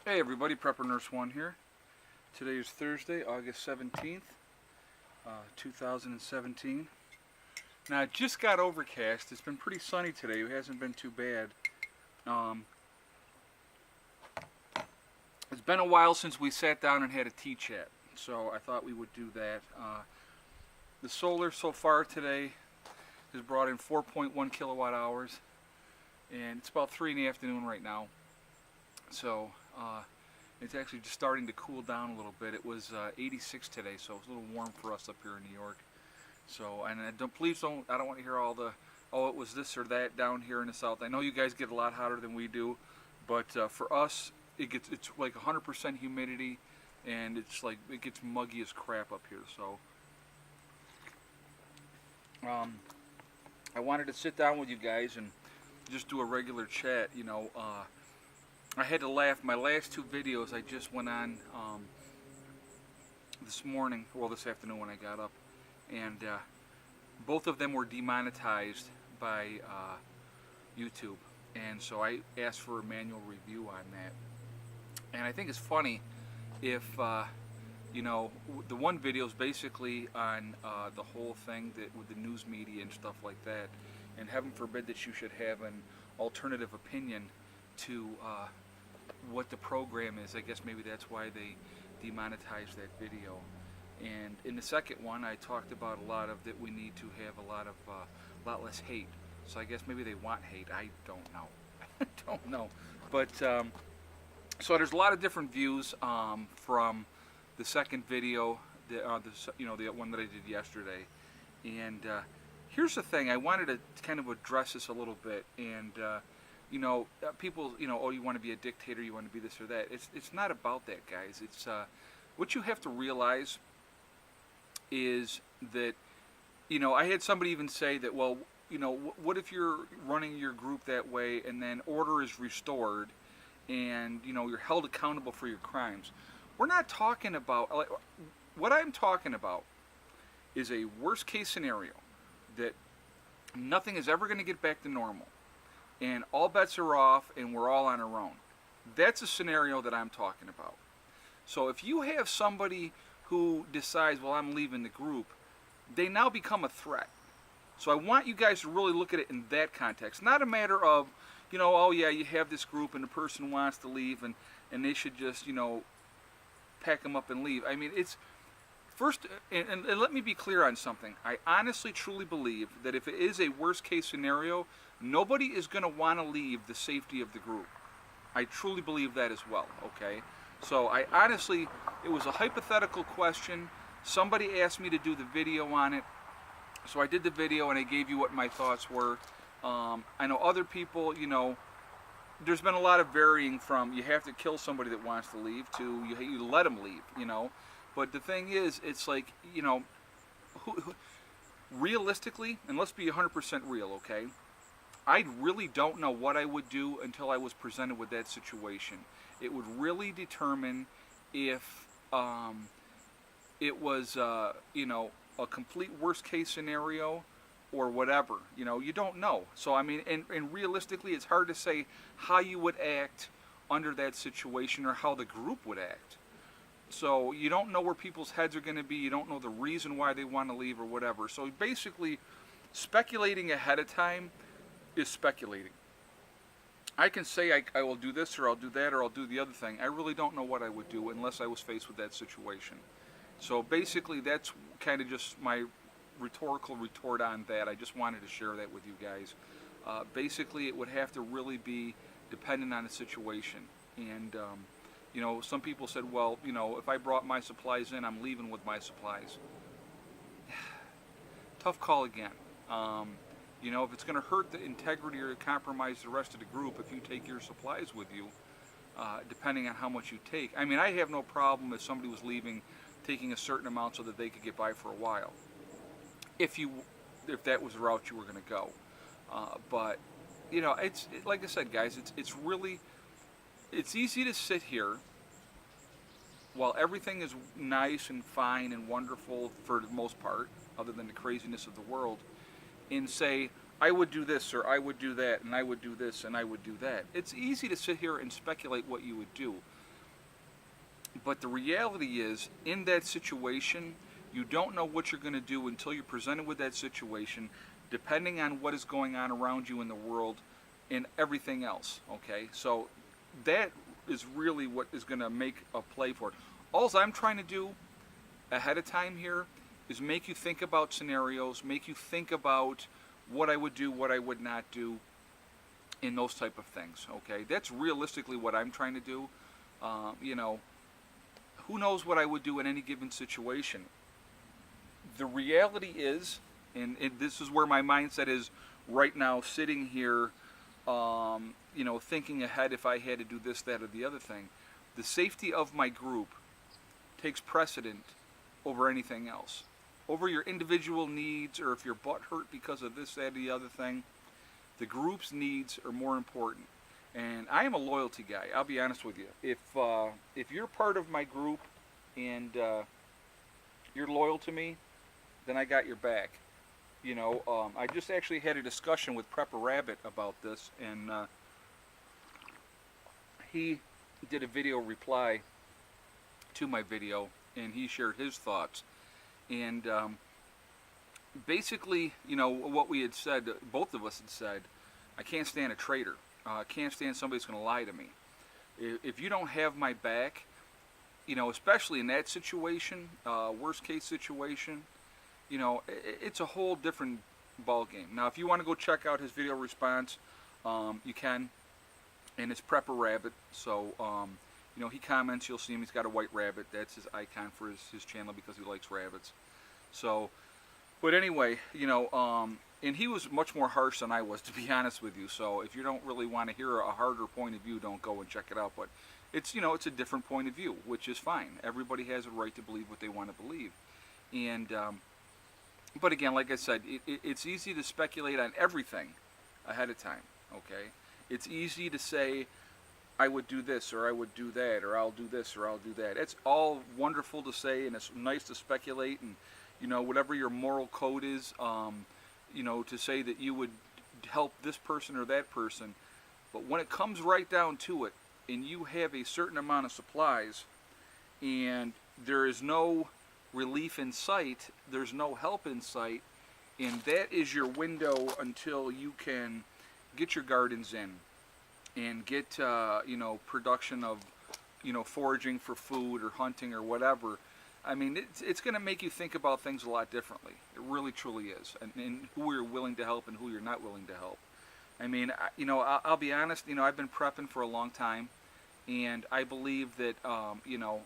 Hey everybody, Prepper Nurse 1 here. Today is Thursday, August 17th, 2017. Now it just got overcast. It's been pretty sunny today. It hasn't been too bad. It's been a while since we sat down and had a tea chat, so I thought we would do that. The solar so far today has brought in 4.1 kilowatt hours, and it's about 3 in the afternoon right now. So it's actually just starting to cool down a little bit. It was 86 today, so it's a little warm for us up here in New York. So, and I don't want to hear all the, oh, it was this or that down here in the south. I know you guys get a lot hotter than we do, but for us, it's like 100% humidity, and it gets muggy as crap up here. So, I wanted to sit down with you guys and just do a regular chat. I had to laugh. My last 2 videos I just went on this afternoon when I got up, and both of them were demonetized by YouTube, and so I asked for a manual review on that. And I think it's funny if the one video is basically on the whole thing with the news media and stuff like that, and heaven forbid that you should have an alternative opinion to what the program is. I guess maybe that's why they demonetized that video. And in the second one, I talked about a lot of that we need to have a lot less hate. So I guess maybe they want hate. I don't know. I don't know. But so there's a lot of different views from the second video, the one that I did yesterday. And here's the thing. I wanted to kind of address this a little bit. And people, oh, you want to be a dictator, you want to be this or that. It's not about that, guys. It's what you have to realize is that, I had somebody even say that, well, what if you're running your group that way and then order is restored and, you're held accountable for your crimes? We're not talking about, what I'm talking about is a worst case scenario that nothing is ever going to get back to normal, and all bets are off and we're all on our own. That's a scenario that I'm talking about. So if you have somebody who decides, well, I'm leaving the group, they now become a threat. So I want you guys to really look at it in that context. Not a matter of, oh yeah, you have this group and the person wants to leave and they should just, pack them up and leave. I mean, it's first, and let me be clear on something. I honestly, truly believe that if it is a worst case scenario, nobody is going to want to leave the safety of the group. I truly believe that as well, okay? So I honestly, it was a hypothetical question. Somebody asked me to do the video on it. So I did the video and I gave you what my thoughts were. I know other people, there's been a lot of varying from you have to kill somebody that wants to leave to you let them leave, But the thing is, it's like, realistically, and let's be 100% real, okay? I really don't know what I would do until I was presented with that situation. It would really determine if it was, a complete worst case scenario or whatever. You don't know. So, I mean, and realistically, it's hard to say how you would act under that situation or how the group would act. So you don't know where people's heads are going to be. You don't know the reason why they want to leave or whatever. So basically, speculating ahead of time is speculating. I can say I will do this or I'll do that or I'll do the other thing. I really don't know what I would do unless I was faced with that situation. So basically, that's kind of just my rhetorical retort on that. I just wanted to share that with you guys. Basically, it would have to really be dependent on the situation. And, some people said, well, if I brought my supplies in, I'm leaving with my supplies. Tough call again. If it's going to hurt the integrity or compromise the rest of the group if you take your supplies with you, depending on how much you take. I mean, I have no problem if somebody was leaving, taking a certain amount so that they could get by for a while, if that was the route you were going to go. But, it's like I said, guys, it's easy to sit here while everything is nice and fine and wonderful for the most part, other than the craziness of the world, and say, I would do this or I would do that and I would do this and I would do that. It's easy to sit here and speculate what you would do. But the reality is, in that situation, you don't know what you're going to do until you're presented with that situation, depending on what is going on around you in the world and everything else. Okay, so that is really what is going to make a play for it. All I'm trying to do ahead of time here is make you think about scenarios, make you think about what I would do, what I would not do, in those type of things. Okay, that's realistically what I'm trying to do. You know, who knows what I would do in any given situation. The reality is, and this is where my mindset is right now, sitting here, you know, thinking ahead if I had to do this, that, or the other thing. The safety of my group takes precedent over anything else. Over your individual needs, or if your butt hurt because of this, that, or the other thing, the group's needs are more important. And I am a loyalty guy, I'll be honest with you. If you're part of my group and you're loyal to me, then I got your back. You know, I just actually had a discussion with Prepper Rabbit about this, and he did a video reply to my video, and he shared his thoughts. And basically, you know, what we had said, both of us had said, I can't stand a traitor. I can't stand somebody that's going to lie to me. If you don't have my back, you know, especially in that situation, worst case situation, you know, it's a whole different ball game. Now, if you want to go check out his video response, you can, and it's Prepper Rabbit. So, you know, he comments, you'll see him, he's got a white rabbit. That's his icon for his channel because he likes rabbits. So, but anyway, you know, and he was much more harsh than I was, to be honest with you. So if you don't really want to hear a harder point of view, don't go and check it out. But it's, you know, it's a different point of view, which is fine. Everybody has a right to believe what they want to believe. And, but again, like I said, it's easy to speculate on everything ahead of time, okay? It's easy to say, I would do this, or I would do that, or I'll do this, or I'll do that. It's all wonderful to say, and it's nice to speculate, and, you know, whatever your moral code is, you know, to say that you would help this person or that person. But when it comes right down to it, and you have a certain amount of supplies, and there is no relief in sight, there's no help in sight, and that is your window until you can get your gardens in and get, you know, production of, you know, foraging for food or hunting or whatever. I mean, it's going to make you think about things a lot differently. It really, truly is. And who you're willing to help and who you're not willing to help. I mean, you know, I'll be honest, you know, I've been prepping for a long time. And I believe that, you know,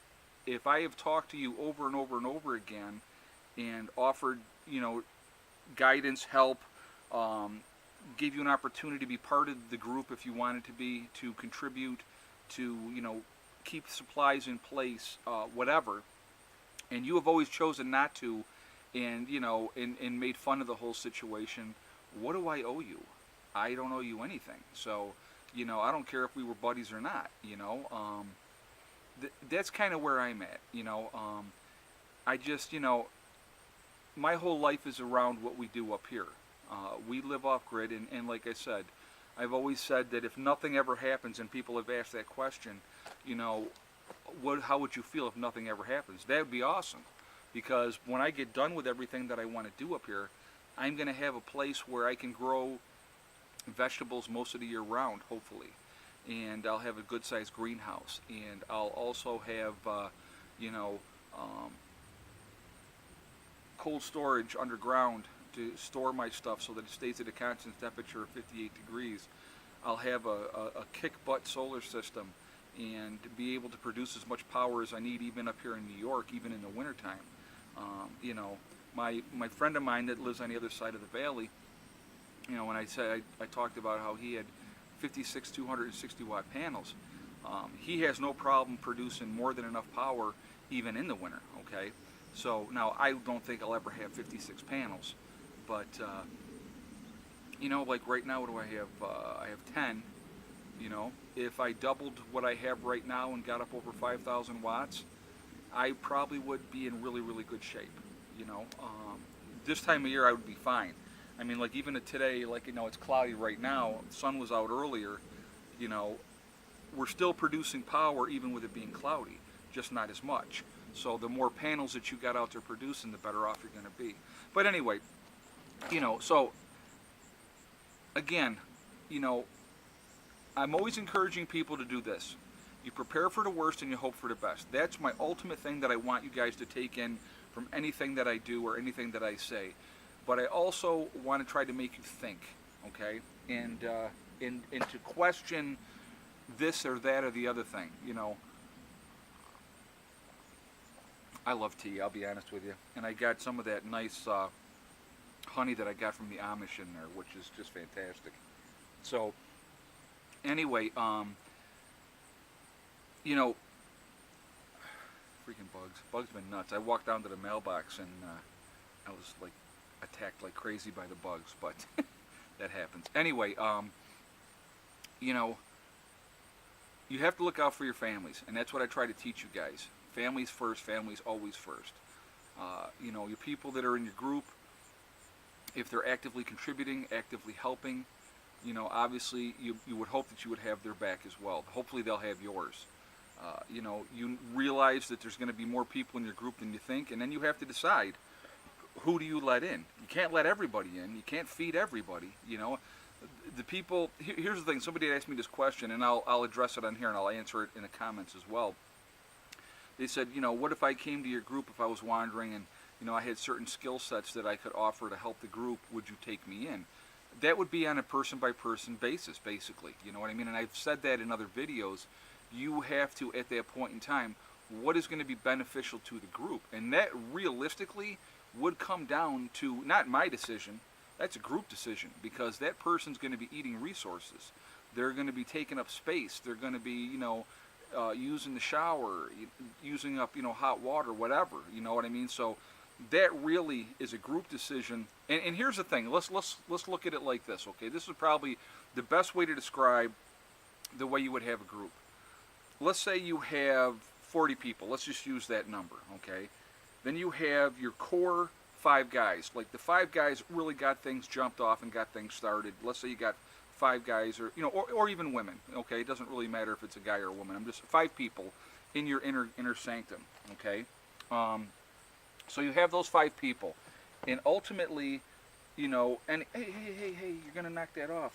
if I have talked to you over and over and over again and offered, you know, guidance, help, gave you an opportunity to be part of the group if you wanted to be, to contribute, to, you know, keep supplies in place, whatever, and you have always chosen not to, and, you know, and made fun of the whole situation, what do I owe you? I don't owe you anything. So, you know, I don't care if we were buddies or not, you know. That's kind of where I'm at, you know. I just, you know, my whole life is around what we do up here. We live off grid, and like I said, I've always said that if nothing ever happens, and people have asked that question, you know, how would you feel if nothing ever happens? That would be awesome, because when I get done with everything that I want to do up here, I'm going to have a place where I can grow vegetables most of the year round, hopefully, and I'll have a good-sized greenhouse, and I'll also have, you know, cold storage underground to store my stuff so that it stays at a constant temperature of 58 degrees. I'll have a kick-butt solar system and be able to produce as much power as I need, even up here in New York, even in the wintertime. You know, my friend of mine that lives on the other side of the valley, you know, when I said I talked about how he had 56 260 watt panels, he has no problem producing more than enough power even in the winter, okay? So now I don't think I'll ever have 56 panels, but you know, like right now, what do I have? I have 10. You know, if I doubled what I have right now and got up over 5,000 watts, I probably would be in really, really good shape. You know, this time of year I would be fine. I mean, like even today, like, you know, it's cloudy right now. The sun was out earlier. You know, we're still producing power even with it being cloudy. just not as much. So the more panels that you got out there producing, the better off you're going to be. But anyway, so again, I'm always encouraging people to do this. You prepare for the worst and you hope for the best. That's my ultimate thing that I want you guys to take in from anything that I do or anything that I say. But I also want to try to make you think, okay? And to question this or that or the other thing, I love tea, I'll be honest with you. And I got some of that nice honey that I got from the Amish in there, which is just fantastic. So, anyway, freaking bugs. Bugs been nuts. I walked down to the mailbox and I was like attacked like crazy by the bugs, but that happens. Anyway, you have to look out for your families, and that's what I try to teach you guys. Families first, families always first. Your people that are in your group, if they're actively contributing, actively helping, obviously you would hope that you would have their back as well. Hopefully they'll have yours. You realize that there's going to be more people in your group than you think, and then you have to decide, who do you let in? You can't let everybody in. You can't feed everybody, The people, here's the thing, somebody asked me this question, and I'll address it on here, and I'll answer it in the comments as well. They said, what if I came to your group if I was wandering and, I had certain skill sets that I could offer to help the group, would you take me in? That would be on a person-by-person basis, basically, you know what I mean? And I've said that in other videos. You have to, at that point in time, what is going to be beneficial to the group? And that, realistically, would come down to, not my decision, that's a group decision, because that person's going to be eating resources. They're going to be taking up space. They're going to be, using the shower, using up, hot water, whatever, you know what I mean? So that really is a group decision. And here's the thing, let's look at it like this, okay? This is probably the best way to describe the way you would have a group. Let's say you have 40 people. Let's just use that number, okay? Then you have your core 5 guys. Like the 5 guys really got things jumped off and got things started. Let's say you got 5 guys, or even women, okay? It doesn't really matter if it's a guy or a woman. I'm just 5 people in your inner sanctum, okay? So you have those 5 people, and ultimately, and hey, you're gonna knock that off.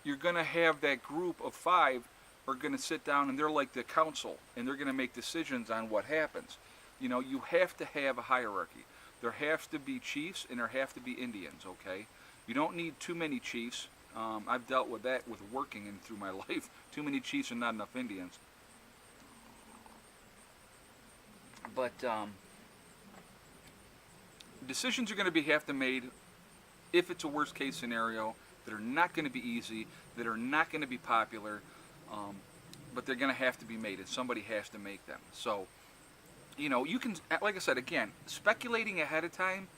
You're gonna have that group of 5 are gonna sit down, and they're like the council, and they're gonna make decisions on what happens. You have to have a hierarchy. There has to be chiefs, and there have to be Indians, okay? You don't need too many chiefs. I've dealt with that with working and through my life. Too many chiefs and not enough Indians. But decisions are going to have to be made if it's a worst case scenario that are not going to be easy, that are not going to be popular, but they're going to have to be made, and somebody has to make them. So, you can, like I said, again, speculating ahead of time,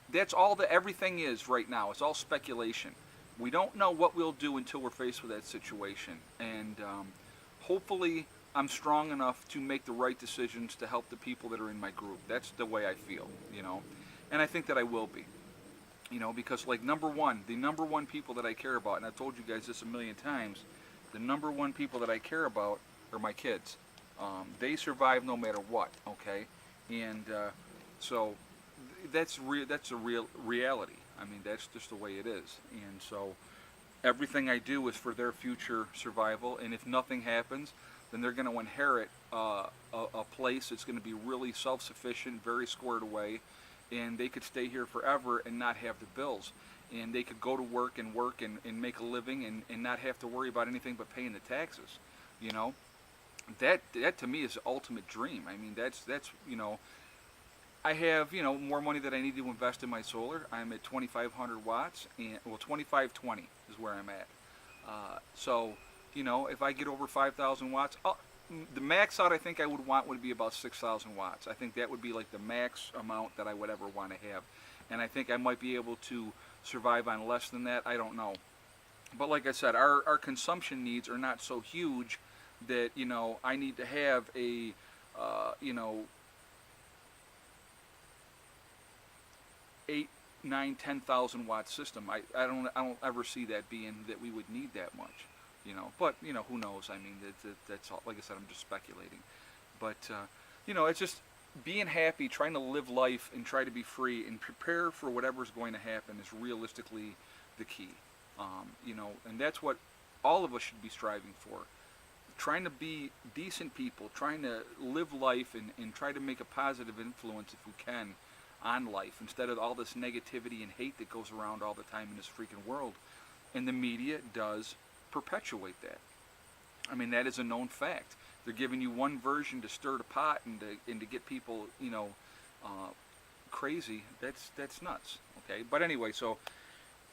that's all that everything is right now. It's all speculation. We don't know what we'll do until we're faced with that situation, and hopefully I'm strong enough to make the right decisions to help the people that are in my group. That's the way I feel, and I think that I will be, because like the number one people that I care about, and I've told you guys this a million times, the number one people that I care about are my kids. They survive no matter what, okay? And so that's a real reality. I mean, that's just the way it is. And so everything I do is for their future survival, and if nothing happens, then they're going to inherit a place that's going to be really self-sufficient, very squared away, and they could stay here forever and not have the bills. And they could go to work and make a living and not have to worry about anything but paying the taxes, That to me is the ultimate dream. I mean, that's I have, more money that I need to invest in my solar. I'm at 2,500 watts, and 2,520 is where I'm at. So, if I get over 5,000 watts, the max out I think I would want would be about 6,000 watts. I think that would be like the max amount that I would ever want to have. And I think I might be able to survive on less than that. I don't know. But like I said, our consumption needs are not so huge that, I need to have a, 8, 9, 10,000 watt system. I don't ever see that being that we would need that much. you know. But you know, who knows? I mean, that's all. Like I said, I'm just speculating. But you know, it's just being happy, trying to live life, and try to be free, and prepare for whatever's going to happen is realistically the key. You know, and that's what all of us should be striving for. Trying to be decent people, trying to live life, and try to make a positive influence if we can on life, instead of all this negativity and hate that goes around all the time in this freaking world. And the media does perpetuate that. I mean, that is a known fact. They're giving you one version to stir the pot and to get people, you know, crazy. That's nuts. Okay, but anyway, so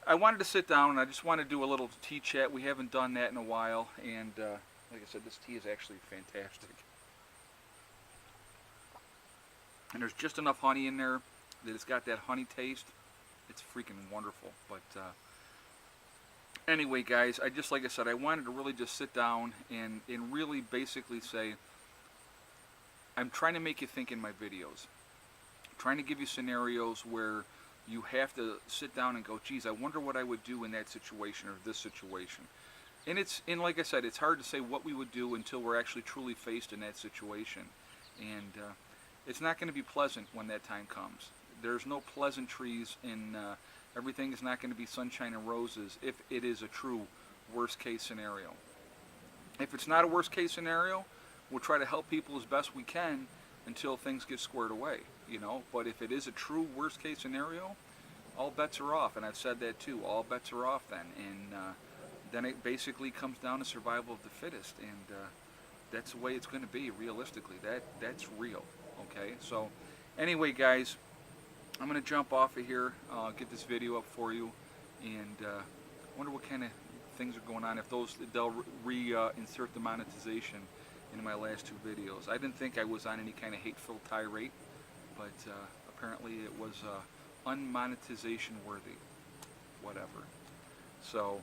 I wanted to sit down and I just want to do a little tea chat. We haven't done that in a while, and like I said, this tea is actually fantastic. And there's just enough honey in there that it's got that honey taste. It's freaking wonderful. But anyway, guys, like I said, I wanted to really just sit down and really basically say, I'm trying to make you think in my videos. I'm trying to give you scenarios where you have to sit down and go, geez, I wonder what I would do in that situation or this situation. And like I said, it's hard to say what we would do until we're actually truly faced in that situation. And it's not going to be pleasant when that time comes. There's no pleasantries, and everything is not going to be sunshine and roses if it is a true worst case scenario. If it's not a worst case scenario, we'll try to help people as best we can until things get squared away, you know. But if it is a true worst case scenario, all bets are off, and I've said that too. All bets are off then, and then it basically comes down to survival of the fittest, and that's the way it's going to be realistically. That's real. Okay, so anyway, guys, I'm going to jump off of here, get this video up for you, and wonder what kind of things are going on, if they'll reinsert the monetization in my last two videos. I didn't think I was on any kind of hate-filled tirade, but apparently it was unmonetization worthy, whatever. So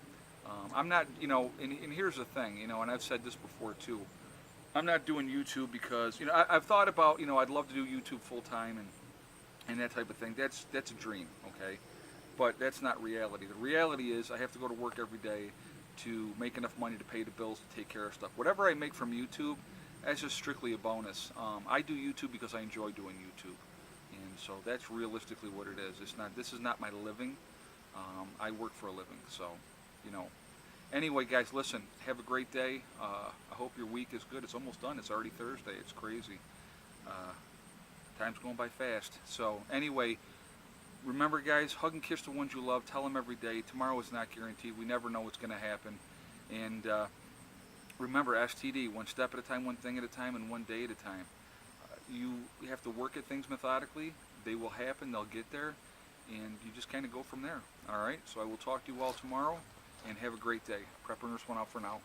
I'm not, you know, and here's the thing, you know, and I've said this before too, I'm not doing YouTube because, you know, I've thought about, you know, I'd love to do YouTube full-time and that type of thing. That's a dream, okay? But that's not reality. The reality is I have to go to work every day to make enough money to pay the bills, to take care of stuff. Whatever I make from YouTube, that's just strictly a bonus. I do YouTube because I enjoy doing YouTube. And so that's realistically what it is. This is not my living. I work for a living, so, you know. Anyway, guys, listen, have a great day. I hope your week is good. It's almost done. It's already Thursday. It's crazy. Time's going by fast. So anyway, remember, guys, hug and kiss the ones you love. Tell them every day. Tomorrow is not guaranteed. We never know what's going to happen. And remember, STD, one step at a time, one thing at a time, and one day at a time. You have to work at things methodically. They will happen. They'll get there. And you just kind of go from there. All right? So I will talk to you all tomorrow. And have a great day. Prep Nurse 1 out for now.